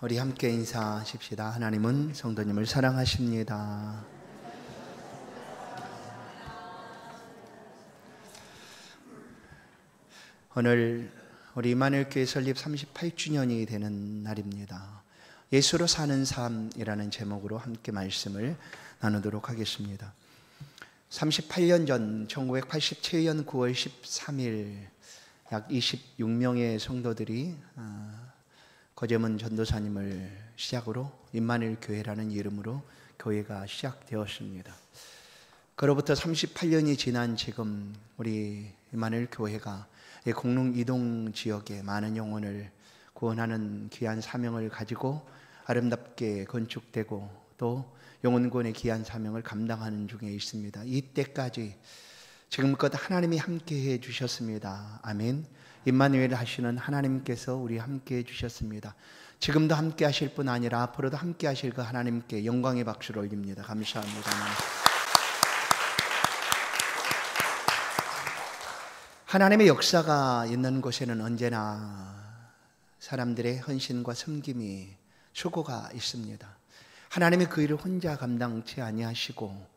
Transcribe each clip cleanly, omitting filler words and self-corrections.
우리 함께 인사하십시다. 하나님은 성도님을 사랑하십니다. 오늘 우리 임마누엘 교회 설립 38주년이 되는 날입니다. 예수로 사는 삶이라는 제목으로 함께 말씀을 나누도록 하겠습니다. 38년 전 1987년 9월 13일 약 26명의 성도들이 거제문 전도사님을 시작으로 임마누엘 교회라는 이름으로 교회가 시작되었습니다. 그로부터 38년이 지난 지금 우리 임마누엘 교회가 공릉 이동 지역에 많은 영혼을 구원하는 귀한 사명을 가지고 아름답게 건축되고 또 영혼구원의 귀한 사명을 감당하는 중에 있습니다. 이때까지 지금껏 하나님이 함께해 주셨습니다. 아멘. 임마누엘 하시는 하나님께서 우리 함께해 주셨습니다. 지금도 함께 하실 뿐 아니라 앞으로도 함께 하실 그 하나님께 영광의 박수를 올립니다. 감사합니다. 하나님의 역사가 있는 곳에는 언제나 사람들의 헌신과 섬김이 수고가 있습니다. 하나님의 그 일을 혼자 감당치 아니하시고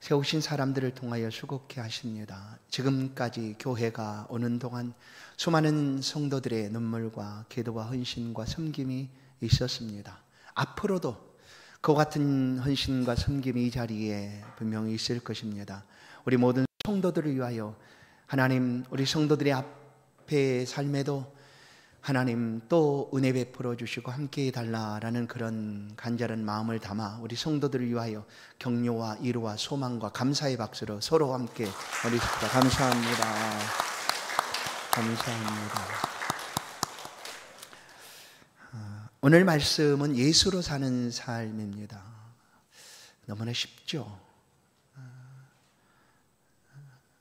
세우신 사람들을 통하여 수고케 하십니다. 지금까지 교회가 오는 동안 수많은 성도들의 눈물과 기도와 헌신과 섬김이 있었습니다. 앞으로도 그 같은 헌신과 섬김이 이 자리에 분명히 있을 것입니다. 우리 모든 성도들을 위하여 하나님, 우리 성도들의 앞의 삶에도 하나님 또 은혜 베풀어 주시고 함께 해달라라는 그런 간절한 마음을 담아 우리 성도들을 위하여 격려와 위로와 소망과 감사의 박수로 서로 함께 올리십시다. 감사합니다. 감사합니다. 오늘 말씀은 예수로 사는 삶입니다. 너무나 쉽죠?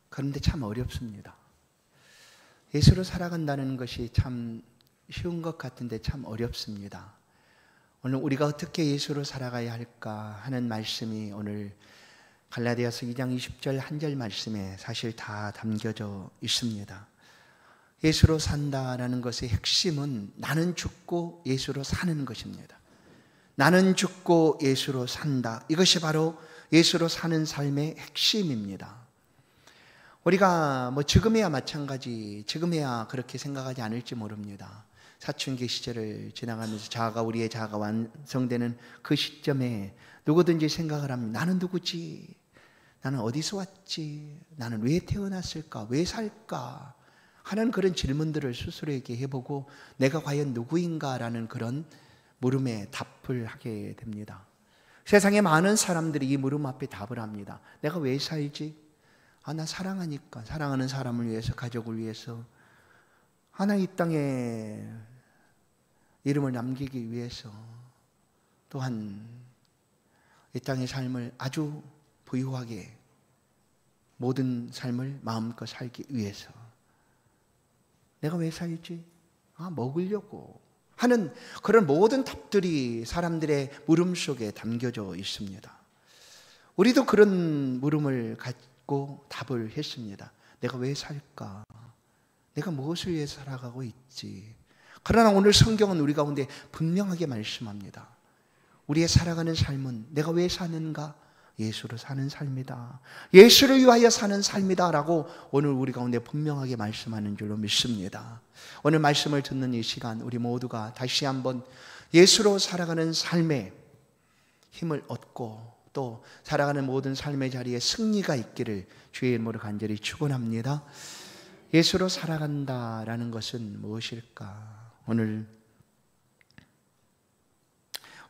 그런데 참 어렵습니다. 예수로 살아간다는 것이 참 쉬운 것 같은데 참 어렵습니다. 오늘 우리가 어떻게 예수로 살아가야 할까 하는 말씀이 오늘 갈라디아서 2장 20절 한 절 말씀에 사실 다 담겨져 있습니다. 예수로 산다라는 것의 핵심은 나는 죽고 예수로 사는 것입니다. 나는 죽고 예수로 산다. 이것이 바로 예수로 사는 삶의 핵심입니다. 우리가 지금에야 마찬가지, 지금에야 그렇게 생각하지 않을지 모릅니다. 사춘기 시절을 지나가면서 우리의 자아가 완성되는 그 시점에 누구든지 생각을 합니다. 나는 누구지? 나는 어디서 왔지? 나는 왜 태어났을까? 왜 살까? 하는 그런 질문들을 스스로에게 해보고 내가 과연 누구인가라는 그런 물음에 답을 하게 됩니다. 세상에 많은 사람들이 이 물음 앞에 답을 합니다. 내가 왜 살지? 나 사랑하니까, 사랑하는 사람을 위해서, 가족을 위해서, 하나님 이 땅에 이름을 남기기 위해서, 또한 이 땅의 삶을 아주 부유하게 모든 삶을 마음껏 살기 위해서 내가 왜 살지? 먹으려고 하는 그런 모든 답들이 사람들의 물음 속에 담겨져 있습니다. 우리도 그런 물음을 답을 했습니다. 내가 왜 살까? 내가 무엇을 위해 살아가고 있지? 그러나 오늘 성경은 우리 가운데 분명하게 말씀합니다. 우리의 살아가는 삶은 내가 왜 사는가? 예수로 사는 삶이다. 예수를 위하여 사는 삶이다 라고 오늘 우리 가운데 분명하게 말씀하는 줄로 믿습니다. 오늘 말씀을 듣는 이 시간 우리 모두가 다시 한번 예수로 살아가는 삶에 힘을 얻고 또 살아가는 모든 삶의 자리에 승리가 있기를 주의 이름으로 간절히 축원합니다. 예수로 살아간다라는 것은 무엇일까? 오늘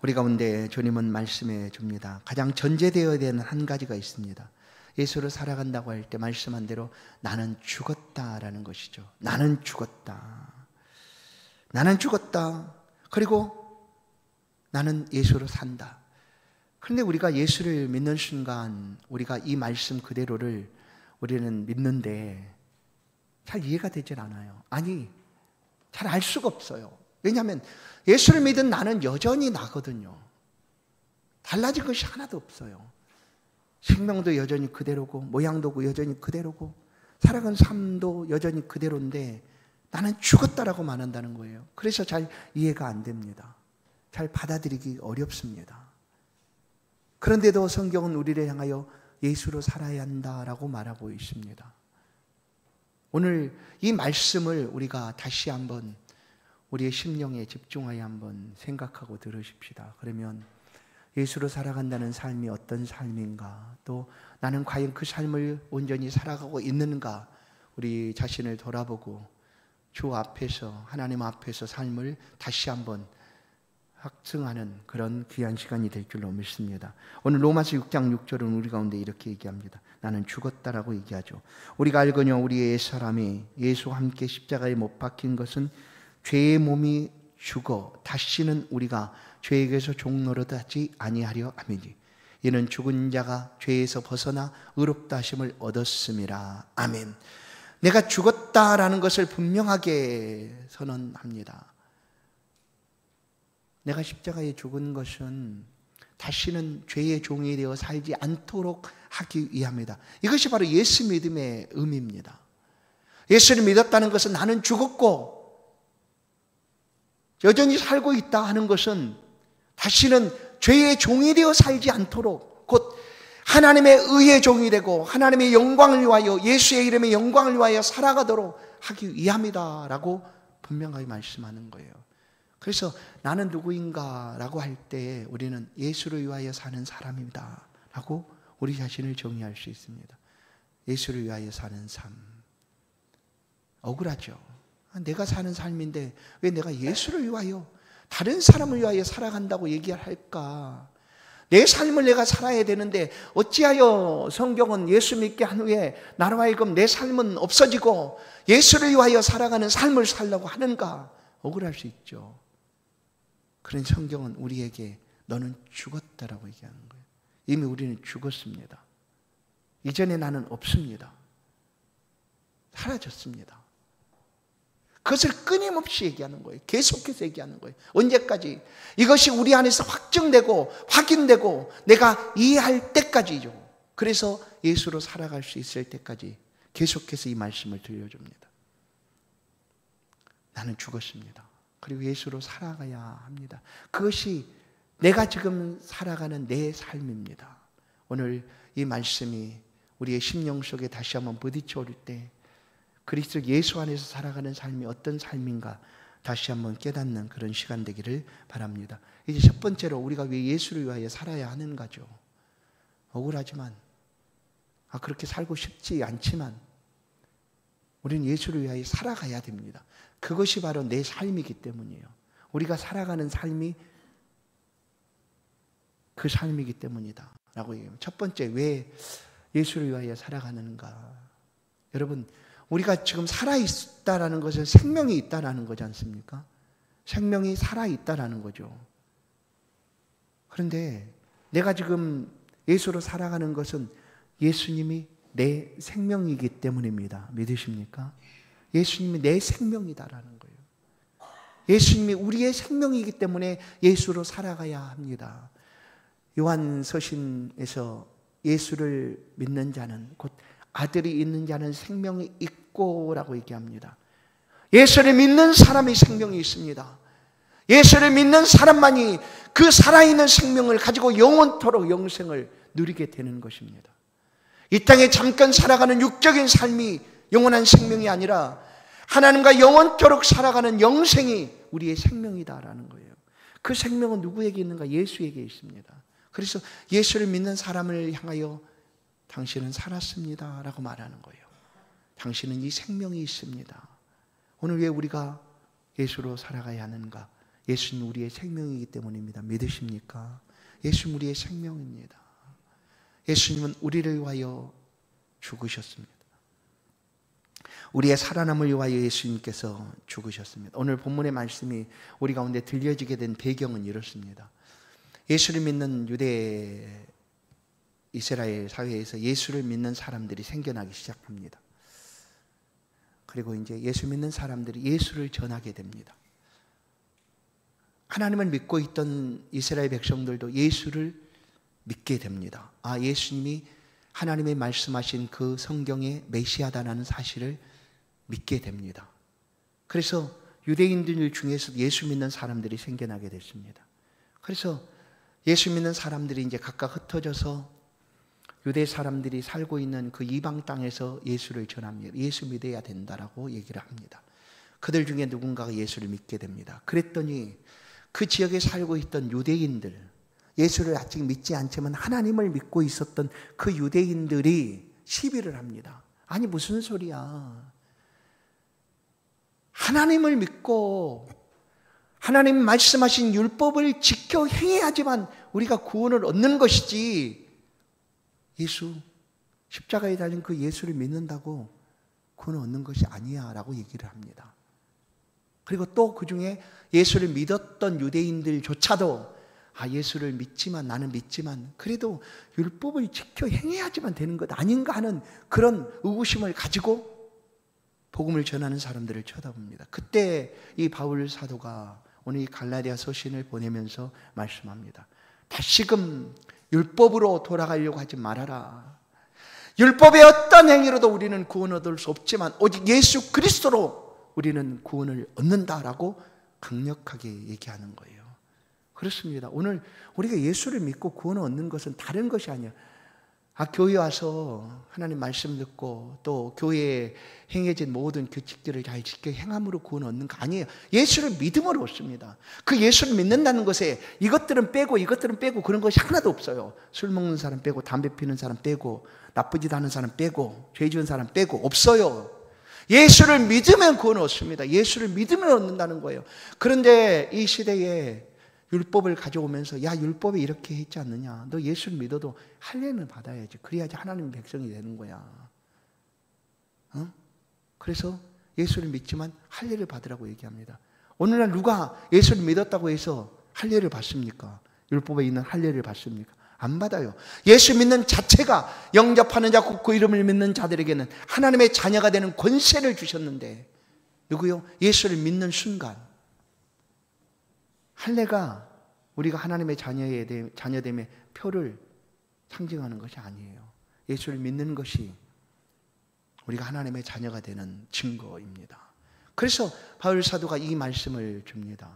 우리 가운데 주님은 말씀해 줍니다. 가장 전제되어야 되는 한 가지가 있습니다. 예수로 살아간다고 할 때 말씀한 대로 나는 죽었다라는 것이죠. 나는 죽었다. 나는 죽었다. 그리고 나는 예수로 산다. 그런데 우리가 예수를 믿는 순간 우리가 이 말씀 그대로를 우리는 믿는데 잘 이해가 되질 않아요. 아니, 잘 알 수가 없어요. 왜냐하면 예수를 믿은 나는 여전히 나거든요. 달라진 것이 하나도 없어요. 생명도 여전히 그대로고 모양도 여전히 그대로고 살아간 삶도 여전히 그대로인데 나는 죽었다라고 말한다는 거예요. 그래서 잘 이해가 안 됩니다. 잘 받아들이기 어렵습니다. 그런데도 성경은 우리를 향하여 예수로 살아야 한다라고 말하고 있습니다. 오늘 이 말씀을 우리가 다시 한번 우리의 심령에 집중하여 한번 생각하고 들으십시다. 그러면 예수로 살아간다는 삶이 어떤 삶인가, 또 나는 과연 그 삶을 온전히 살아가고 있는가, 우리 자신을 돌아보고 주 앞에서, 하나님 앞에서 삶을 다시 한번 확증하는 그런 귀한 시간이 될 줄로 믿습니다. 오늘 로마서 6장 6절은 우리 가운데 이렇게 얘기합니다. 나는 죽었다라고 얘기하죠. 우리가 알거니와 우리의 옛사람이 예수와 함께 십자가에 못 박힌 것은 죄의 몸이 죽어 다시는 우리가 죄에게서 종노릇하지 아니하려 함이니 이는 죽은 자가 죄에서 벗어나 의롭다 하심을 얻었음이라. 아멘. 내가 죽었다라는 것을 분명하게 선언합니다. 내가 십자가에 죽은 것은 다시는 죄의 종이 되어 살지 않도록 하기 위함이다. 이것이 바로 예수 믿음의 의미입니다. 예수를 믿었다는 것은 나는 죽었고 여전히 살고 있다 하는 것은 다시는 죄의 종이 되어 살지 않도록, 곧 하나님의 의의 종이 되고 하나님의 영광을 위하여, 예수의 이름의 영광을 위하여 살아가도록 하기 위함이다 라고 분명하게 말씀하는 거예요. 그래서 나는 누구인가 라고 할 때 우리는 예수를 위하여 사는 사람이다 라고 우리 자신을 정의할 수 있습니다. 예수를 위하여 사는 삶. 억울하죠. 내가 사는 삶인데 왜 내가 예수를 위하여, 다른 사람을 위하여 살아간다고 얘기할까? 내 삶을 내가 살아야 되는데 어찌하여 성경은 예수 믿게 한 후에 나로 하여금 내 삶은 없어지고 예수를 위하여 살아가는 삶을 살려고 하는가? 억울할 수 있죠. 그런 성경은 우리에게 너는 죽었다라고 얘기하는 거예요. 이미 우리는 죽었습니다. 이전에 나는 없습니다. 사라졌습니다. 그것을 끊임없이 얘기하는 거예요. 계속해서 얘기하는 거예요. 언제까지? 이것이 우리 안에서 확정되고 확인되고 내가 이해할 때까지죠. 그래서 예수로 살아갈 수 있을 때까지 계속해서 이 말씀을 들려줍니다. 나는 죽었습니다. 그리고 예수로 살아가야 합니다. 그것이 내가 지금 살아가는 내 삶입니다. 오늘 이 말씀이 우리의 심령 속에 다시 한번 부딪혀 올 때 그리스도 예수 안에서 살아가는 삶이 어떤 삶인가 다시 한번 깨닫는 그런 시간 되기를 바랍니다. 이제 첫 번째로 우리가 왜 예수를 위하여 살아야 하는가죠. 억울하지만, 그렇게 살고 싶지 않지만 우리는 예수를 위하여 살아가야 됩니다. 그것이 바로 내 삶이기 때문이에요. 우리가 살아가는 삶이 그 삶이기 때문이다 라고 얘기합니다. 첫 번째, 왜 예수를 위하여 살아가는가? 여러분, 우리가 지금 살아있다라는 것은 생명이 있다라는 거지 않습니까? 생명이 살아있다라는 거죠. 그런데 내가 지금 예수로 살아가는 것은 예수님이 내 생명이기 때문입니다. 믿으십니까? 예수님이 내 생명이다라는 거예요. 예수님이 우리의 생명이기 때문에 예수로 살아가야 합니다. 요한 서신에서 예수를 믿는 자는, 곧 아들이 있는 자는 생명이 있고 라고 얘기합니다. 예수를 믿는 사람이 생명이 있습니다. 예수를 믿는 사람만이 그 살아있는 생명을 가지고 영원토록 영생을 누리게 되는 것입니다. 이 땅에 잠깐 살아가는 육적인 삶이 영원한 생명이 아니라 하나님과 영원토록 살아가는 영생이 우리의 생명이다라는 거예요. 그 생명은 누구에게 있는가? 예수에게 있습니다. 그래서 예수를 믿는 사람을 향하여 당신은 살았습니다 라고 말하는 거예요. 당신은 이 생명이 있습니다. 오늘 왜 우리가 예수로 살아가야 하는가? 예수는 우리의 생명이기 때문입니다. 믿으십니까? 예수는 우리의 생명입니다. 예수님은 우리를 위하여 죽으셨습니다. 우리의 살아남을 위하여 예수님께서 죽으셨습니다. 오늘 본문의 말씀이 우리 가운데 들려지게 된 배경은 이렇습니다. 예수를 믿는 유대 이스라엘 사회에서 예수를 믿는 사람들이 생겨나기 시작합니다. 그리고 이제 예수 믿는 사람들이 예수를 전하게 됩니다. 하나님을 믿고 있던 이스라엘 백성들도 예수를 믿게 됩니다. 예수님이 하나님의 말씀하신 그 성경의 메시아다라는 사실을 믿게 됩니다. 그래서 유대인들 중에서 예수 믿는 사람들이 생겨나게 됐습니다. 그래서 예수 믿는 사람들이 이제 각각 흩어져서 유대 사람들이 살고 있는 그 이방 땅에서 예수를 전합니다. 예수 믿어야 된다라고 얘기를 합니다. 그들 중에 누군가가 예수를 믿게 됩니다. 그랬더니 그 지역에 살고 있던 유대인들, 예수를 아직 믿지 않지만 하나님을 믿고 있었던 그 유대인들이 시비를 합니다. 아니 무슨 소리야. 하나님을 믿고 하나님 말씀하신 율법을 지켜 행해야지만 우리가 구원을 얻는 것이지, 예수, 십자가에 달린 그 예수를 믿는다고 구원을 얻는 것이 아니야 라고 얘기를 합니다. 그리고 또 그 중에 예수를 믿었던 유대인들조차도 예수를 믿지만, 나는 믿지만 그래도 율법을 지켜 행해야지만 되는 것 아닌가 하는 그런 의구심을 가지고 복음을 전하는 사람들을 쳐다봅니다. 그때 이 바울 사도가 오늘 이 갈라디아 서신을 보내면서 말씀합니다. 다시금 율법으로 돌아가려고 하지 말아라. 율법의 어떤 행위로도 우리는 구원 얻을 수 없지만 오직 예수 그리스도로 우리는 구원을 얻는다라고 강력하게 얘기하는 거예요. 그렇습니다. 오늘 우리가 예수를 믿고 구원을 얻는 것은 다른 것이 아니야. 교회 와서 하나님 말씀 듣고 또 교회에 행해진 모든 규칙들을 잘 지켜 행함으로 구원 얻는 거 아니에요. 예수를 믿음으로 얻습니다. 그 예수를 믿는다는 것에 이것들은 빼고 그런 것이 하나도 없어요. 술 먹는 사람 빼고, 담배 피는 사람 빼고, 나쁘지도 않은 사람 빼고, 죄 지은 사람 빼고 없어요. 예수를 믿으면 구원을 얻습니다. 예수를 믿으면 얻는다는 거예요. 그런데 이 시대에 율법을 가져오면서 율법이 이렇게 했지 않느냐, 너 예수를 믿어도 할례는 받아야지, 그래야지 하나님 백성이 되는 거야. 그래서 예수를 믿지만 할례를 받으라고 얘기합니다. 오늘날 누가 예수를 믿었다고 해서 할례를 받습니까? 율법에 있는 할례를 받습니까? 안 받아요. 예수 믿는 자체가 영접하는 자, 그 이름을 믿는 자들에게는 하나님의 자녀가 되는 권세를 주셨는데, 누구요? 예수를 믿는 순간. 할례가 우리가 하나님의 자녀됨의 표를 상징하는 것이 아니에요. 예수를 믿는 것이 우리가 하나님의 자녀가 되는 증거입니다. 그래서 바울 사도가 이 말씀을 줍니다.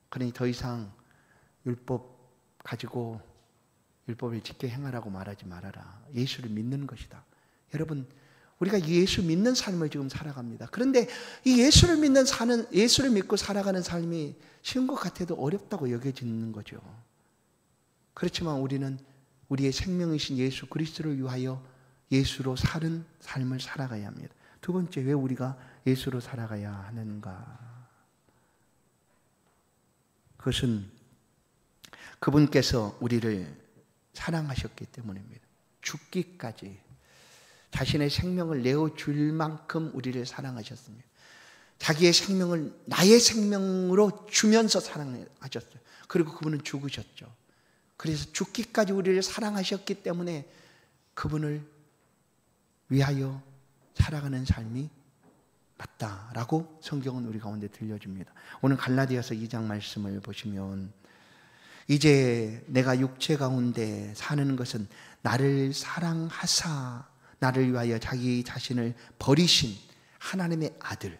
그러니 더 이상 율법 가지고 율법을 지켜 행하라고 말하지 말아라. 예수를 믿는 것이다. 여러분, 우리가 예수 믿는 삶을 지금 살아갑니다. 그런데 이 예수를 믿고 살아가는 삶이 쉬운 것 같아도 어렵다고 여겨지는 거죠. 그렇지만 우리는 우리의 생명이신 예수 그리스도를 위하여 예수로 사는 삶을 살아가야 합니다. 두 번째, 왜 우리가 예수로 살아가야 하는가? 그것은 그분께서 우리를 사랑하셨기 때문입니다. 죽기까지 자신의 생명을 내어줄 만큼 우리를 사랑하셨습니다. 자기의 생명을 나의 생명으로 주면서 사랑하셨어요. 그리고 그분은 죽으셨죠. 그래서 죽기까지 우리를 사랑하셨기 때문에 그분을 위하여 살아가는 삶이 맞다라고 성경은 우리 가운데 들려줍니다. 오늘 갈라디아서 2장 말씀을 보시면, 이제 내가 육체 가운데 사는 것은 나를 사랑하사 나를 위하여 자기 자신을 버리신 하나님의 아들,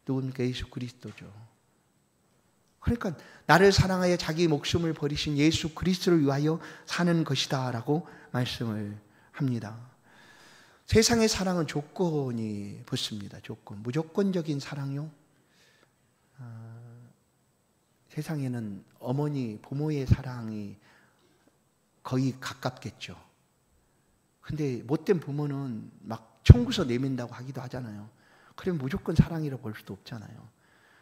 누굽니까? 예수 그리스도죠. 그러니까 나를 사랑하여 자기 목숨을 버리신 예수 그리스도를 위하여 사는 것이다 라고 말씀을 합니다. 세상의 사랑은 조건이 붙습니다. 무조건적인 사랑요. 세상에는 어머니, 부모의 사랑이 거의 가깝겠죠. 근데 못된 부모는 막 청구서 내민다고 하기도 하잖아요. 그러면 무조건 사랑이라고 볼 수도 없잖아요.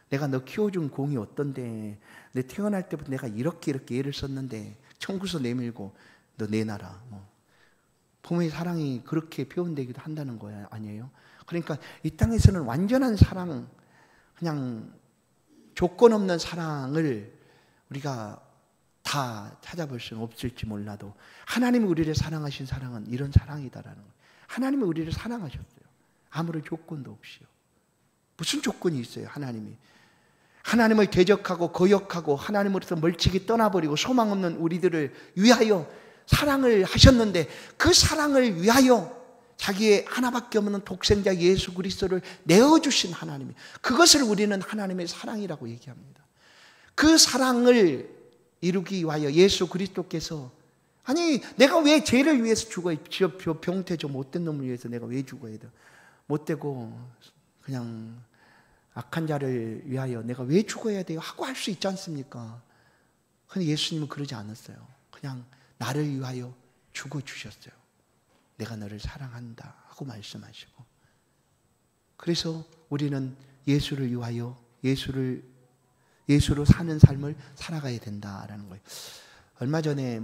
내가 너 키워준 공이 어떤데, 내 태어날 때부터 내가 이렇게 애를 썼는데 청구서 내밀고 너 내놔라. 부모의 사랑이 그렇게 표현되기도 한다는 거야, 아니에요? 그러니까 이 땅에서는 완전한 사랑, 그냥 조건 없는 사랑을 우리가 다 찾아볼 수는 없을지 몰라도 하나님이 우리를 사랑하신 사랑은 이런 사랑이다라는 거예요. 하나님이 우리를 사랑하셨어요. 아무런 조건도 없이요. 무슨 조건이 있어요? 하나님을 대적하고 거역하고 하나님으로부터 멀찍이 떠나버리고 소망 없는 우리들을 위하여 사랑을 하셨는데, 그 사랑을 위하여 자기의 하나밖에 없는 독생자 예수 그리스도를 내어주신 하나님이, 그것을 우리는 하나님의 사랑이라고 얘기합니다. 그 사랑을 이루기 위하여 예수 그리스도께서, 아니 내가 왜 죄를 위해서 죽어야, 저 병태 저 못된 놈을 위해서 내가 왜 죽어야 돼? 못되고 그냥 악한 자를 위하여 내가 왜 죽어야 돼요? 하고 할 수 있지 않습니까? 근데 예수님은 그러지 않았어요. 그냥 나를 위하여 죽어주셨어요. 내가 너를 사랑한다 하고 말씀하시고. 그래서 우리는 예수를 위하여 예수로 사는 삶을 살아가야 된다라는 거예요. 얼마 전에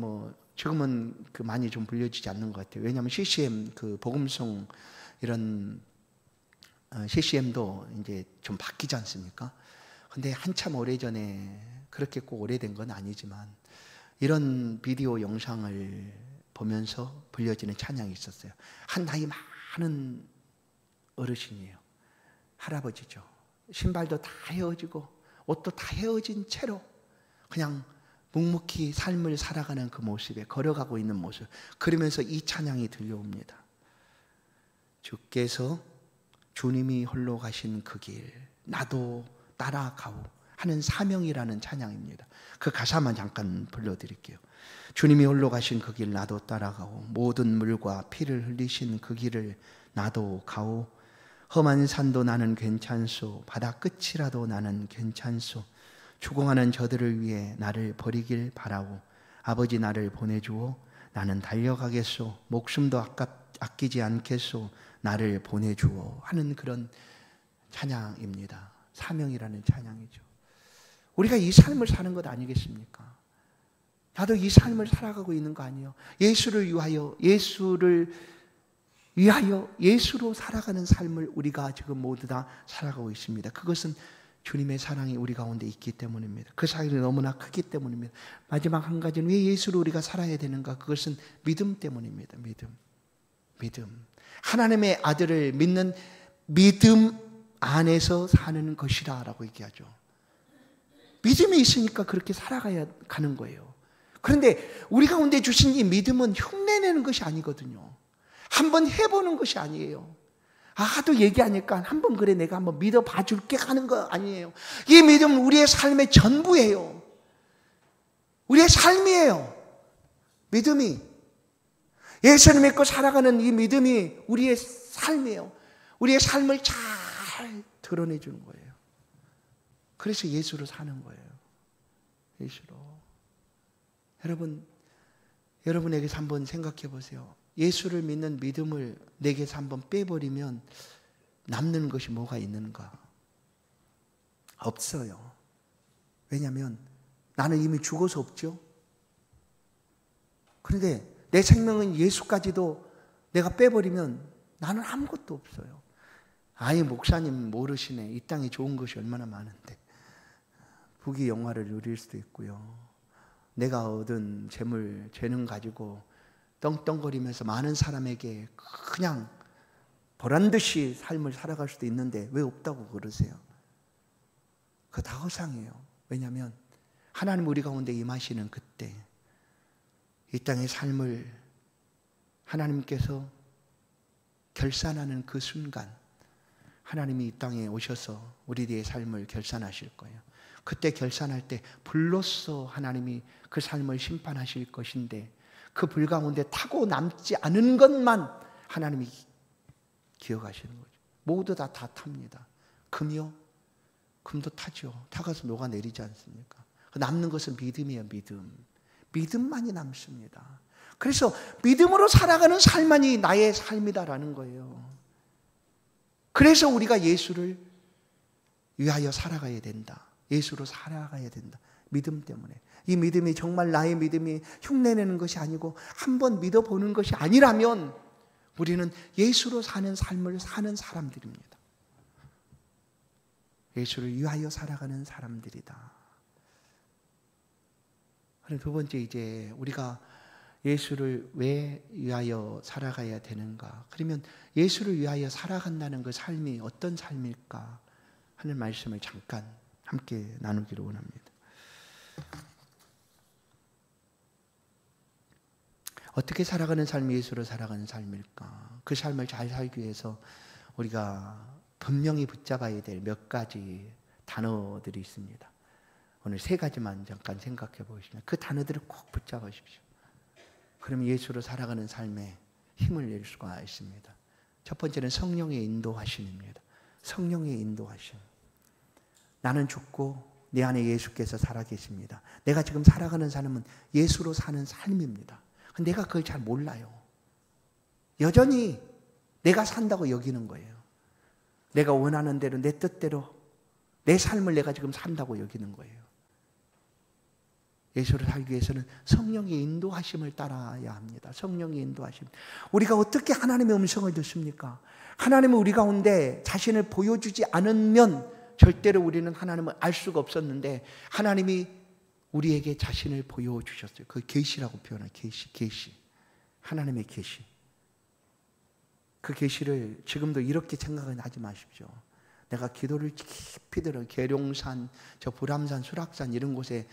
지금은 많이 좀 불려지지 않는 것 같아요. 왜냐하면 CCM 복음송 이런 CCM도 이제 좀 바뀌지 않습니까? 근데 한참 오래전에, 그렇게 꼭 오래된 건 아니지만 이런 비디오 영상을 보면서 불려지는 찬양이 있었어요. 한 나이 많은 어르신이에요. 할아버지죠. 신발도 다 헤어지고 옷도 다 헤어진 채로 그냥 묵묵히 삶을 살아가는 그 모습에, 걸어가고 있는 모습, 그러면서 이 찬양이 들려옵니다. 주께서 주님이 홀로 가신 그 길 나도 따라가오 하는 사명이라는 찬양입니다. 그 가사만 잠깐 불러드릴게요. 주님이 홀로 가신 그 길 나도 따라가오. 모든 물과 피를 흘리신 그 길을 나도 가오. 험한 산도 나는 괜찮소. 바다 끝이라도 나는 괜찮소. 추궁하는 저들을 위해 나를 버리길 바라오. 아버지 나를 보내주오. 나는 달려가겠소. 목숨도 아끼지 않겠소. 나를 보내주오 하는 그런 찬양입니다. 사명이라는 찬양이죠. 우리가 이 삶을 사는 것 아니겠습니까? 나도 이 삶을 살아가고 있는 거 아니에요? 예수를 위하여 예수로 살아가는 삶을 우리가 지금 모두 다 살아가고 있습니다. 그것은 주님의 사랑이 우리 가운데 있기 때문입니다. 그 사랑이 너무나 크기 때문입니다. 마지막 한 가지는 왜 예수로 우리가 살아야 되는가? 그것은 믿음 때문입니다. 믿음. 하나님의 아들을 믿는 믿음 안에서 사는 것이라 라고 얘기하죠. 믿음이 있으니까 그렇게 살아가야 가는 거예요. 그런데 우리 가운데 주신 이 믿음은 흉내내는 것이 아니거든요. 한번 해보는 것이 아니에요. 하도 얘기하니까 한번 그래 내가 한번 믿어봐 줄게 하는 거 아니에요. 이 믿음은 우리의 삶의 전부예요. 우리의 삶이에요. 믿음이, 예수를 믿고 살아가는 이 믿음이 우리의 삶이에요. 우리의 삶을 잘 드러내주는 거예요. 그래서 예수로 사는 거예요. 예수로. 여러분에게서 한번 생각해 보세요. 예수를 믿는 믿음을 내게서 한번 빼버리면 남는 것이 뭐가 있는가? 없어요. 왜냐하면 나는 이미 죽어서 없죠. 그런데 내 생명은 예수까지도 내가 빼버리면 나는 아무것도 없어요. 아이 목사님 모르시네. 이 땅에 좋은 것이 얼마나 많은데. 부귀 영화를 누릴 수도 있고요. 내가 얻은 재능 가지고 떵떵거리면서 많은 사람에게 그냥 보란듯이 삶을 살아갈 수도 있는데 왜 없다고 그러세요? 그거 다 허상이에요. 왜냐하면 하나님 우리 가운데 임하시는 그때, 이 땅의 삶을 하나님께서 결산하는 그 순간, 하나님이 이 땅에 오셔서 우리의 삶을 결산하실 거예요. 그때 결산할 때 불로써 하나님이 그 삶을 심판하실 것인데, 그 불 가운데 타고 남지 않은 것만 하나님이 기억하시는 거죠. 모두 다 탑니다. 금이요? 금도 타죠. 타가서 녹아내리지 않습니까? 남는 것은 믿음이에요. 믿음만이 남습니다. 그래서 믿음으로 살아가는 삶만이 나의 삶이다라는 거예요. 그래서 우리가 예수를 위하여 살아가야 된다. 예수로 살아가야 된다. 믿음 때문에. 이 믿음이 정말 나의 믿음이 흉내내는 것이 아니고 한번 믿어보는 것이 아니라면 우리는 예수로 사는 삶을 사는 사람들입니다. 예수를 위하여 살아가는 사람들이다. 그리고 두 번째, 이제 우리가 예수를 왜 위하여 살아가야 되는가? 그러면 예수를 위하여 살아간다는 그 삶이 어떤 삶일까 하는 말씀을 잠깐 함께 나누기를 원합니다. 어떻게 살아가는 삶이 예수로 살아가는 삶일까? 그 삶을 잘 살기 위해서 우리가 분명히 붙잡아야 될 몇 가지 단어들이 있습니다. 오늘 세 가지만 잠깐 생각해 보시면 그 단어들을 꼭 붙잡으십시오. 그러면 예수로 살아가는 삶에 힘을 낼 수가 있습니다. 첫 번째는 성령의 인도하심입니다. 성령의 인도하심. 나는 죽고 내 안에 예수께서 살아계십니다. 내가 지금 살아가는 삶은 예수로 사는 삶입니다. 내가 그걸 잘 몰라요. 여전히 내가 산다고 여기는 거예요. 내가 원하는 대로 내 뜻대로 내 삶을 내가 지금 산다고 여기는 거예요. 예수를 살기 위해서는 성령의 인도하심을 따라야 합니다. 성령의 인도하심. 우리가 어떻게 하나님의 음성을 듣습니까? 하나님은 우리 가운데 자신을 보여주지 않으면 절대로 우리는 하나님을 알 수가 없었는데 하나님이 우리에게 자신을 보여주셨어요. 그 계시라고 표현해요. 계시. 하나님의 계시. 그 계시를 지금도 이렇게 생각은 하지 마십시오. 내가 기도를 깊이 들어 계룡산, 저 불암산, 수락산 이런 곳에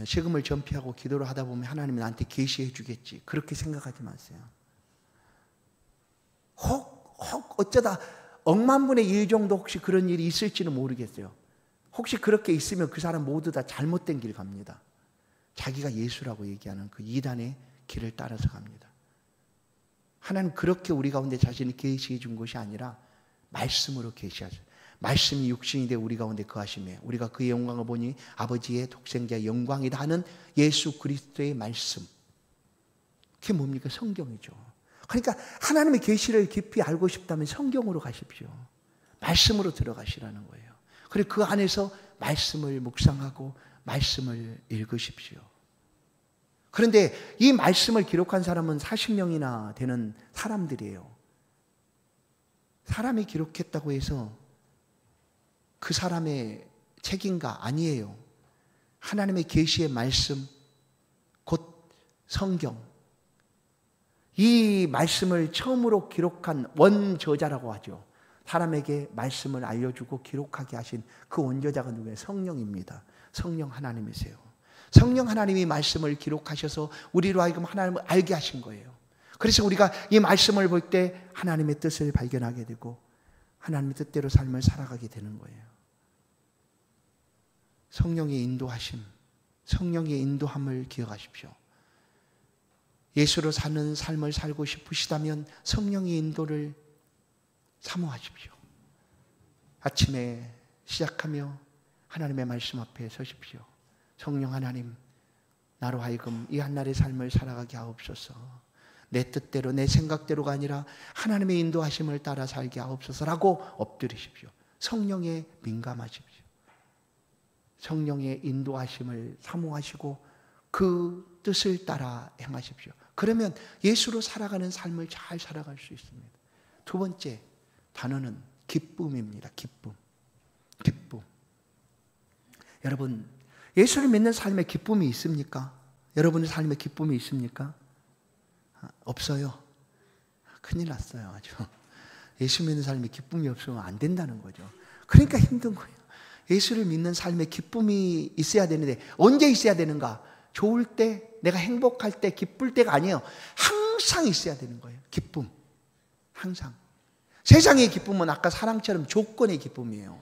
세금을 전폐하고 기도를 하다 보면 하나님이 나한테 계시해 주겠지. 그렇게 생각하지 마세요. 혹 어쩌다 억만 분의 1 정도 혹시 그런 일이 있을지는 모르겠어요. 혹시 그렇게 있으면 그 사람 모두 다 잘못된 길 갑니다. 자기가 예수라고 얘기하는 그 이단의 길을 따라서 갑니다. 하나님 그렇게 우리 가운데 자신이 계시해 준 것이 아니라 말씀으로 계시하죠. 말씀이 육신이 되어 우리 가운데 거하심에 우리가 그의 영광을 보니 아버지의 독생자의 영광이다 하는 예수 그리스도의 말씀. 그게 뭡니까? 성경이죠. 그러니까 하나님의 계시를 깊이 알고 싶다면 성경으로 가십시오. 말씀으로 들어가시라는 거예요. 그리고 그 안에서 말씀을 묵상하고 말씀을 읽으십시오. 그런데 이 말씀을 기록한 사람은 40명이나 되는 사람들이에요. 사람이 기록했다고 해서 그 사람의 책인가? 아니에요. 하나님의 계시의 말씀, 곧 성경. 이 말씀을 처음으로 기록한 원저자라고 하죠. 사람에게 말씀을 알려주고 기록하게 하신 그 원저자가 누구예요? 성령입니다. 성령 하나님이세요. 성령 하나님이 말씀을 기록하셔서 우리로 하여금 하나님을 알게 하신 거예요. 그래서 우리가 이 말씀을 볼 때 하나님의 뜻을 발견하게 되고 하나님의 뜻대로 삶을 살아가게 되는 거예요. 성령의 인도하심, 성령의 인도함을 기억하십시오. 예수로 사는 삶을 살고 싶으시다면 성령의 인도를 사모하십시오. 아침에 시작하며 하나님의 말씀 앞에 서십시오. 성령 하나님, 나로 하여금 이 한날의 삶을 살아가게 하옵소서. 내 뜻대로 내 생각대로가 아니라 하나님의 인도하심을 따라 살게 하옵소서라고 엎드리십시오. 성령에 민감하십시오. 성령의 인도하심을 사모하시고 그 뜻을 따라 행하십시오. 그러면 예수로 살아가는 삶을 잘 살아갈 수 있습니다. 두 번째 단어는 기쁨입니다. 기쁨. 여러분, 예수를 믿는 삶에 기쁨이 있습니까? 여러분의 삶에 기쁨이 있습니까? 없어요. 큰일 났어요. 아주. 예수 믿는 삶에 기쁨이 없으면 안 된다는 거죠. 그러니까 힘든 거예요. 예수를 믿는 삶에 기쁨이 있어야 되는데 언제 있어야 되는가? 좋을 때, 내가 행복할 때, 기쁠 때가 아니에요. 항상 있어야 되는 거예요. 기쁨. 항상. 세상의 기쁨은 아까 사랑처럼 조건의 기쁨이에요.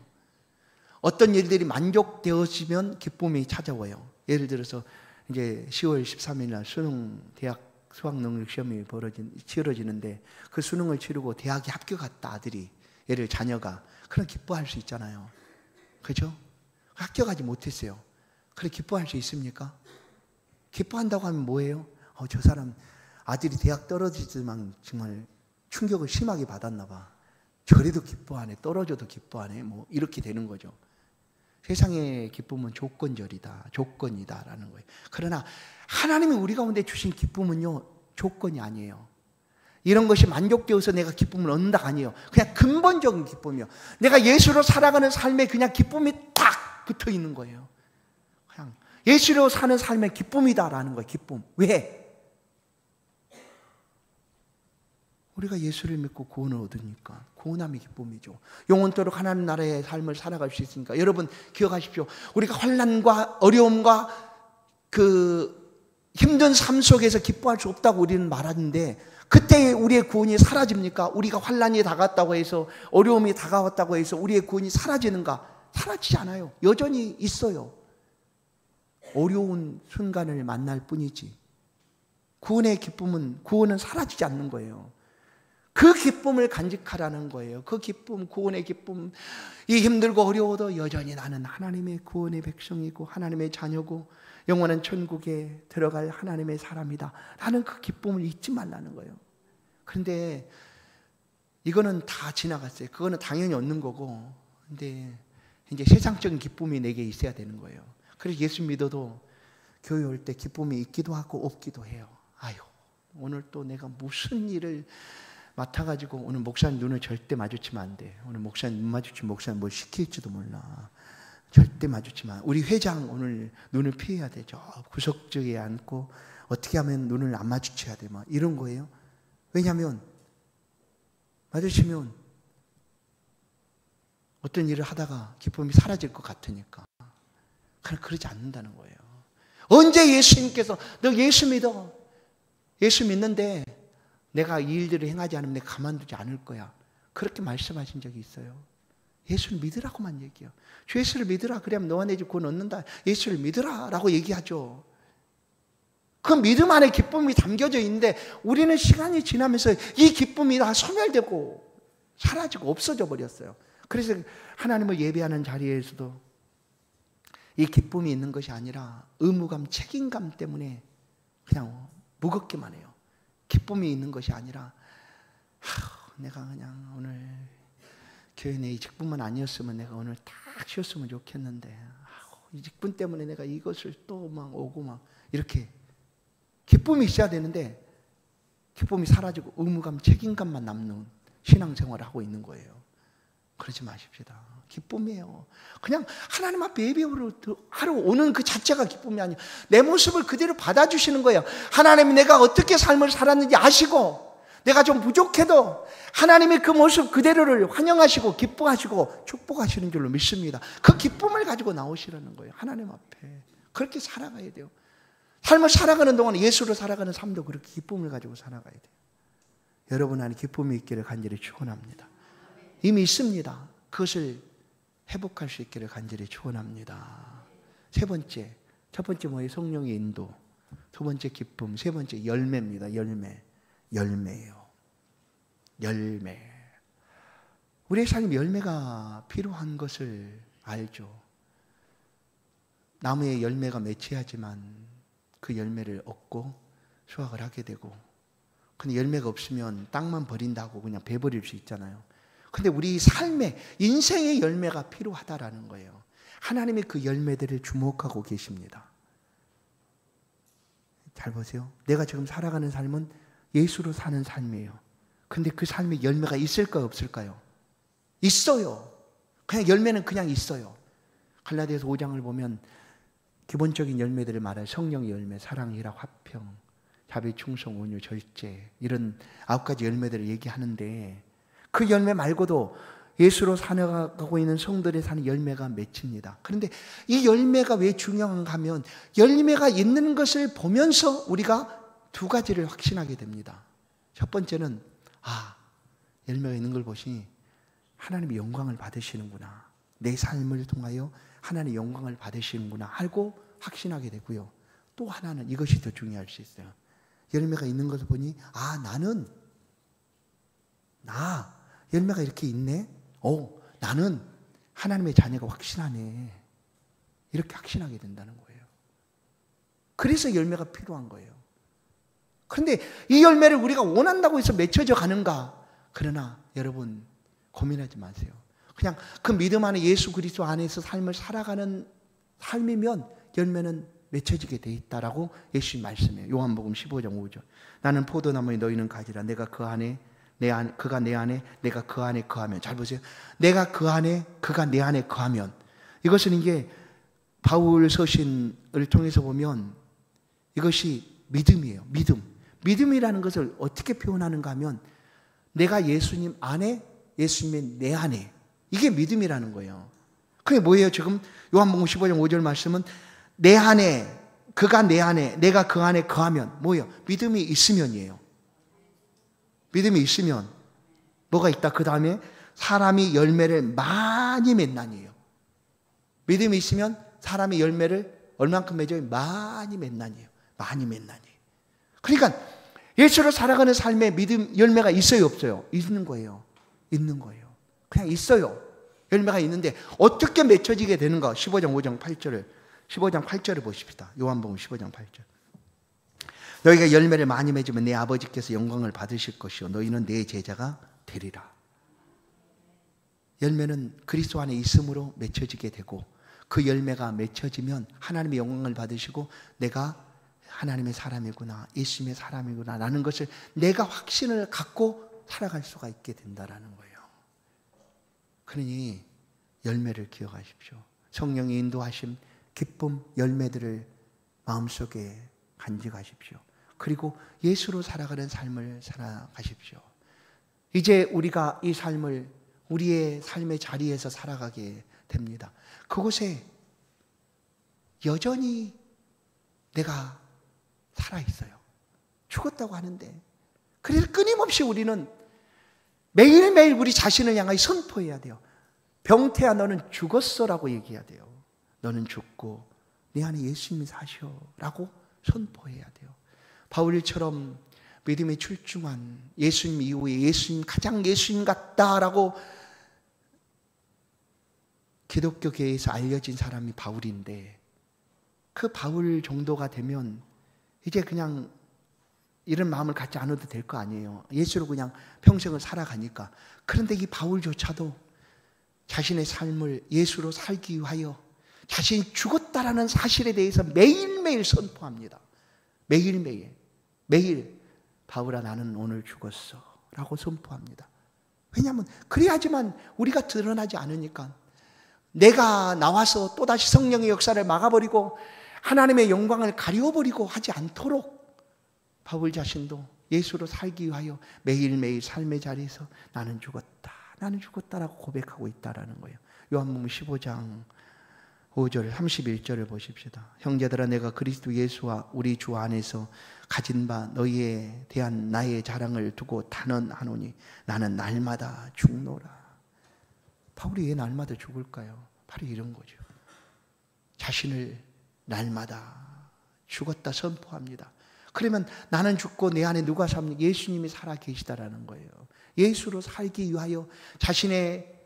어떤 일들이 만족되어지면 기쁨이 찾아와요. 예를 들어서 이제 10월 13일 날 수능 대학 수학 능력 시험이 치러지는데 그 수능을 치르고 대학에 합격했다 아들이, 예를 자녀가. 그럼 기뻐할 수 있잖아요. 그죠? 합격하지 못했어요. 그래 기뻐할 수 있습니까? 기뻐한다고 하면 뭐예요? 저 사람 아들이 대학 떨어지지만 정말 충격을 심하게 받았나 봐. 저래도 기뻐하네. 떨어져도 기뻐하네. 뭐 이렇게 되는 거죠. 세상의 기쁨은 조건절이다. 조건이다라는 거예요. 그러나 하나님이 우리 가운데 주신 기쁨은요, 조건이 아니에요. 이런 것이 만족되어서 내가 기쁨을 얻는다 아니에요. 그냥 근본적인 기쁨이요. 내가 예수로 살아가는 삶에 그냥 기쁨이 딱 붙어 있는 거예요. 그냥 예수로 사는 삶의 기쁨이다라는 거예요. 기쁨. 왜? 우리가 예수를 믿고 구원을 얻으니까 구원함이 기쁨이죠. 영원토록 하나님 나라의 삶을 살아갈 수 있으니까. 여러분 기억하십시오. 우리가 환난과 어려움과 그 힘든 삶 속에서 기뻐할 수 없다고 우리는 말하는데, 그때 우리의 구원이 사라집니까? 우리가 환난이 다가왔다고 해서, 어려움이 다가왔다고 해서 우리의 구원이 사라지는가? 사라지지 않아요. 여전히 있어요. 어려운 순간을 만날 뿐이지 구원은 사라지지 않는 거예요. 그 기쁨을 간직하라는 거예요. 그 기쁨, 구원의 기쁨. 이 힘들고 어려워도 여전히 나는 하나님의 구원의 백성이고 하나님의 자녀고 영원한 천국에 들어갈 하나님의 사람이다 라는 그 기쁨을 잊지 말라는 거예요. 그런데 이거는 다 지나갔어요. 그거는 당연히 얻는 거고, 근데 이제 세상적인 기쁨이 내게 있어야 되는 거예요. 그래서 예수 믿어도 교회 올 때 기쁨이 있기도 하고 없기도 해요. 아유, 오늘 또 내가 무슨 일을 맡아가지고, 오늘 목사님 눈을 절대 마주치면 안 돼. 오늘 목사님 눈 마주치면 목사님 뭘 시킬지도 몰라. 절대 마주치면. 우리 회장 오늘 눈을 피해야 돼. 저 구석쪽에 앉고 어떻게 하면 눈을 안 마주쳐야 돼. 막 이런 거예요. 왜냐하면 마주치면 어떤 일을 하다가 기쁨이 사라질 것 같으니까. 그러지 않는다는 거예요. 언제 예수님께서 너 예수 믿어. 예수 믿는데 내가 이 일들을 행하지 않으면 내가 가만두지 않을 거야. 그렇게 말씀하신 적이 있어요. 예수를 믿으라고만 얘기해요. 주 예수를 믿으라. 그래야 너와 내 집 구원 얻는다. 예수를 믿으라 라고 얘기하죠. 그 믿음 안에 기쁨이 담겨져 있는데 우리는 시간이 지나면서 이 기쁨이 다 소멸되고 사라지고 없어져 버렸어요. 그래서 하나님을 예배하는 자리에서도 이 기쁨이 있는 것이 아니라 의무감, 책임감 때문에 그냥 무겁기만 해요. 기쁨이 있는 것이 아니라 내가 그냥 오늘 교회 내 이직분만 아니었으면 내가 오늘 딱 쉬었으면 좋겠는데 이직분 때문에 내가 이것을 또 막 오고 막 이렇게 기쁨이 있어야 되는데 기쁨이 사라지고 의무감, 책임감만 남는 신앙생활을 하고 있는 거예요. 그러지 마십시다. 기쁨이에요. 그냥 하나님 앞에 예배하러 오는 그 자체가 기쁨이 아니에요. 내 모습을 그대로 받아주시는 거예요. 하나님이 내가 어떻게 삶을 살았는지 아시고 내가 좀 부족해도 하나님의 그 모습 그대로를 환영하시고 기뻐하시고 축복하시는 줄로 믿습니다. 그 기쁨을 가지고 나오시라는 거예요. 하나님 앞에. 그렇게 살아가야 돼요. 삶을 살아가는 동안 예수로 살아가는 삶도 그렇게 기쁨을 가지고 살아가야 돼요. 여러분 안에 기쁨이 있기를 간절히 축원합니다. 이미 있습니다. 그것을 회복할 수 있기를 간절히 축원합니다. 세 번째, 첫 번째 뭐예요? 성령의 인도. 두 번째 기쁨. 세 번째 열매입니다. 열매예요. 열매. 우리의 삶에 열매가 필요한 것을 알죠. 나무에 열매가 맺혀야지만 그 열매를 얻고 수확을 하게 되고, 근데 열매가 없으면 땅만 버린다고 그냥 베버릴 수 있잖아요. 근데 우리 삶에 인생의 열매가 필요하다라는 거예요. 하나님이 그 열매들을 주목하고 계십니다. 잘 보세요. 내가 지금 살아가는 삶은 예수로 사는 삶이에요. 근데 그 삶에 열매가 있을까요, 없을까요? 있어요. 그냥 열매는 그냥 있어요. 갈라디아서 5장을 보면 기본적인 열매들을 말해요. 성령의 열매, 사랑, 희락, 화평, 자비, 충성, 온유, 절제, 이런 9가지 열매들을 얘기하는데 그 열매 말고도 예수로 살아가고 있는 성들이 사는 열매가 맺힙니다. 그런데 이 열매가 왜 중요한가 하면 열매가 있는 것을 보면서 우리가 두 가지를 확신하게 됩니다. 첫 번째는 열매가 있는 걸 보시니 하나님의 영광을 받으시는구나. 내 삶을 통하여 하나님의 영광을 받으시는구나 하고 확신하게 되고요. 또 하나는 이것이 더 중요할 수 있어요. 열매가 있는 것을 보니 열매가 이렇게 있네. 나는 하나님의 자녀가 확신하네. 이렇게 확신하게 된다는 거예요. 그래서 열매가 필요한 거예요. 그런데 이 열매를 우리가 원한다고 해서 맺혀져 가는가? 그러나 여러분 고민하지 마세요. 그냥 그 믿음 안에 예수 그리스도 안에서 삶을 살아가는 삶이면 열매는 맺혀지게 돼 있다라고 예수님 말씀해요. 요한복음 15장 5절. 나는 포도나무에 너희는 가지라. 내가 그 안에 그가 내 안에 내가 그 안에 거하면. 잘 보세요. 내가 그 안에 그가 내 안에 거하면. 이것은 이게 바울 서신을 통해서 보면 이것이 믿음이에요. 믿음이라는 것을 어떻게 표현하는가 하면 내가 예수님 안에, 예수님이 내 안에. 이게 믿음이라는 거예요. 그게 뭐예요? 지금 요한복음 15장 5절 말씀은 내 안에, 그가 내 안에, 내가 그 안에 거하면 뭐예요? 믿음이 있으면이에요. 믿음이 있으면 뭐가 있다? 그 다음에 사람이 열매를 많이 맺나니에요. 믿음이 있으면 사람이 열매를 얼만큼 맺어요? 많이 맺나니에요. 많이 맺나니. 그러니까 예수로 살아가는 삶의 믿음 열매가 있어요, 없어요? 있는 거예요. 있는 거예요. 그냥 있어요. 열매가 있는데 어떻게 맺혀지게 되는가? 15장 5장 8절을 보십시다. 요한복음 15장 8절. 너희가 열매를 많이 맺으면 내 아버지께서 영광을 받으실 것이요 너희는 내 제자가 되리라. 열매는 그리스도 안에 있음으로 맺혀지게 되고, 그 열매가 맺혀지면 하나님의 영광을 받으시고 내가 하나님의 사람이구나, 예수님의 사람이구나 라는 것을 내가 확신을 갖고 살아갈 수가 있게 된다라는 거예요. 그러니 열매를 기억하십시오. 성령의 인도하심, 기쁨, 열매들을 마음속에 간직하십시오. 그리고 예수로 살아가는 삶을 살아가십시오. 이제 우리가 이 삶을 우리의 삶의 자리에서 살아가게 됩니다. 그곳에 여전히 내가 살아있어요. 죽었다고 하는데, 그래서 끊임없이 우리는 매일매일 우리 자신을 향하여 선포해야 돼요. 병태야 너는 죽었어라고 얘기해야 돼요. 너는 죽고 네 안에 예수님이 사셔라고 선포해야 돼요. 바울처럼 믿음에 출중한, 예수님 이후에 예수님, 가장 예수님 같다라고 기독교계에서 알려진 사람이 바울인데, 그 바울 정도가 되면 이제 그냥 이런 마음을 갖지 않아도 될 거 아니에요. 예수로 그냥 평생을 살아가니까. 그런데 이 바울조차도 자신의 삶을 예수로 살기 위하여 자신이 죽었다라는 사실에 대해서 매일매일 선포합니다. 매일매일. 매일 바울아 나는 오늘 죽었어 라고 선포합니다. 왜냐하면 그래야지만 우리가 드러나지 않으니까. 내가 나와서 또다시 성령의 역사를 막아버리고 하나님의 영광을 가려버리고 하지 않도록 바울 자신도 예수로 살기 위하여 매일매일 삶의 자리에서 나는 죽었다라고 고백하고 있다라는 거예요. 요한복음 15장 5절 31절을 보십시다. 형제들아 내가 그리스도 예수와 우리 주 안에서 가진 바 너희에 대한 나의 자랑을 두고 단언하노니 나는 날마다 죽노라. 바울이 왜 날마다 죽을까요? 바로 이런 거죠. 자신을 날마다 죽었다 선포합니다. 그러면 나는 죽고 내 안에 누가 삽니까? 예수님이 살아 계시다라는 거예요. 예수로 살기 위하여 자신의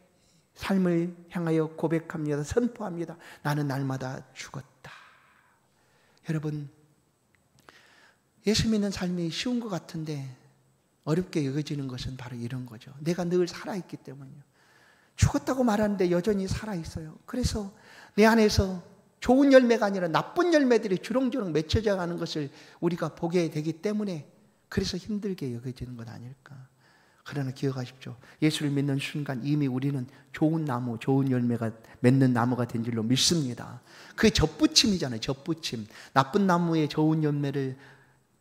삶을 향하여 고백합니다. 선포합니다. 나는 날마다 죽었다. 여러분, 예수 믿는 삶이 쉬운 것 같은데 어렵게 여겨지는 것은 바로 이런 거죠. 내가 늘 살아있기 때문이요. 죽었다고 말하는데 여전히 살아있어요. 그래서 내 안에서 좋은 열매가 아니라 나쁜 열매들이 주렁주렁 맺혀져 가는 것을 우리가 보게 되기 때문에 그래서 힘들게 여겨지는 것 아닐까. 그러나 기억하십시오. 예수를 믿는 순간 이미 우리는 좋은 나무, 좋은 열매가 맺는 나무가 된 줄로 믿습니다. 그게 접붙임이잖아요. 접붙임. 나쁜 나무에 좋은 열매를,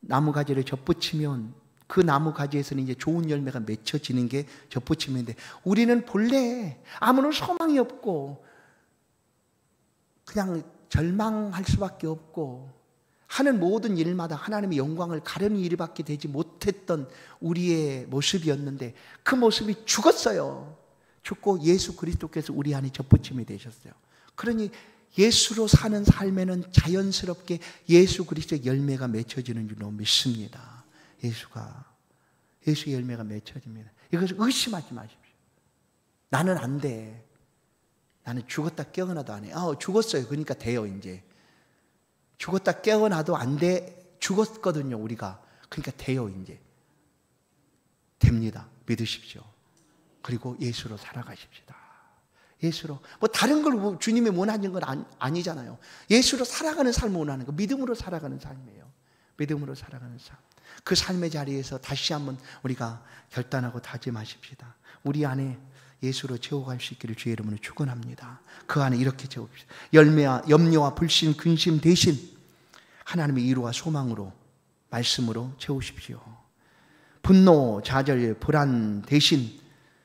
나무 가지를 접붙이면 그 나무 가지에서는 이제 좋은 열매가 맺혀지는 게 접붙임인데, 우리는 본래 아무런 소망이 없고 그냥 절망할 수밖에 없고 하는 모든 일마다 하나님의 영광을 가려는 일밖에 되지 못했던 우리의 모습이었는데, 그 모습이 죽었어요. 죽고 예수 그리스도께서 우리 안에 접붙임이 되셨어요. 그러니 예수로 사는 삶에는 자연스럽게 예수 그리스도의 열매가 맺혀지는 줄로 믿습니다. 예수의 열매가 맺혀집니다. 이것을 의심하지 마십시오. 나는 안 돼. 나는 죽었다 깨어나도 안 해. 죽었어요. 그러니까 돼요. 이제 죽었다 깨어나도 안 돼. 죽었거든요, 우리가. 그러니까 돼요. 이제 됩니다. 믿으십시오. 그리고 예수로 살아가십시다. 예수로, 뭐 다른 걸 주님이 원하는 건 아니잖아요. 예수로 살아가는 삶을 원하는 거, 믿음으로 살아가는 삶이에요. 믿음으로 살아가는 삶. 그 삶의 자리에서 다시 한번 우리가 결단하고 다짐하십시다. 우리 안에 예수로 채워갈 수 있기를 주의 이름으로 축원합니다. 그 안에 이렇게 채웁시다. 열매와 염려와 불신, 근심 대신 하나님의 위로와 소망으로, 말씀으로 채우십시오. 분노, 좌절, 불안 대신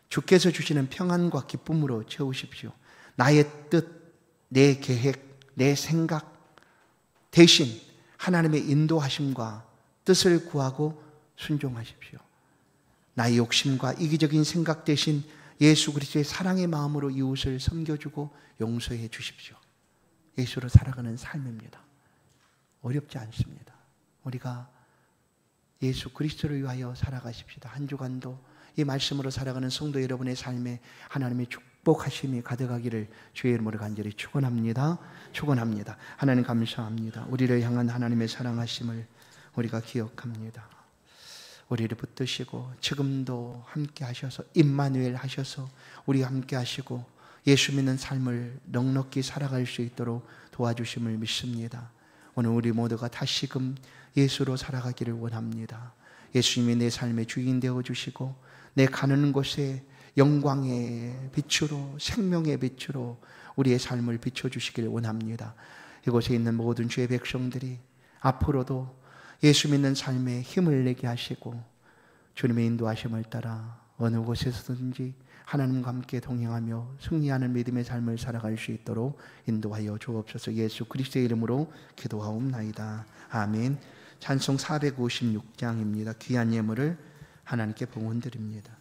주께서 주시는 평안과 기쁨으로 채우십시오. 나의 뜻, 내 계획, 내 생각 대신 하나님의 인도하심과 뜻을 구하고 순종하십시오. 나의 욕심과 이기적인 생각 대신 예수 그리스도의 사랑의 마음으로 이웃을 섬겨주고 용서해 주십시오. 예수로 살아가는 삶입니다. 어렵지 않습니다. 우리가 예수 그리스도를 위하여 살아가십시다. 한 주간도 이 말씀으로 살아가는 성도 여러분의 삶에 하나님의 축복하심이 가득하기를 주의 이름으로 간절히 축원합니다. 축원합니다. 하나님 감사합니다. 우리를 향한 하나님의 사랑하심을 우리가 기억합니다. 우리를 붙드시고 지금도 함께 하셔서 임마누엘 하셔서 우리와 함께 하시고 예수 믿는 삶을 넉넉히 살아갈 수 있도록 도와주심을 믿습니다. 오늘 우리 모두가 다시금 예수로 살아가기를 원합니다. 예수님이 내 삶의 주인 되어주시고 내 가는 곳에 영광의 빛으로 생명의 빛으로 우리의 삶을 비춰주시길 원합니다. 이곳에 있는 모든 주의 백성들이 앞으로도 예수 믿는 삶에 힘을 내게 하시고 주님의 인도하심을 따라 어느 곳에서든지 하나님과 함께 동행하며 승리하는 믿음의 삶을 살아갈 수 있도록 인도하여 주옵소서. 예수 그리스도의 이름으로 기도하옵나이다. 아멘. 찬송 456장입니다. 귀한 예물을 하나님께 봉헌드립니다.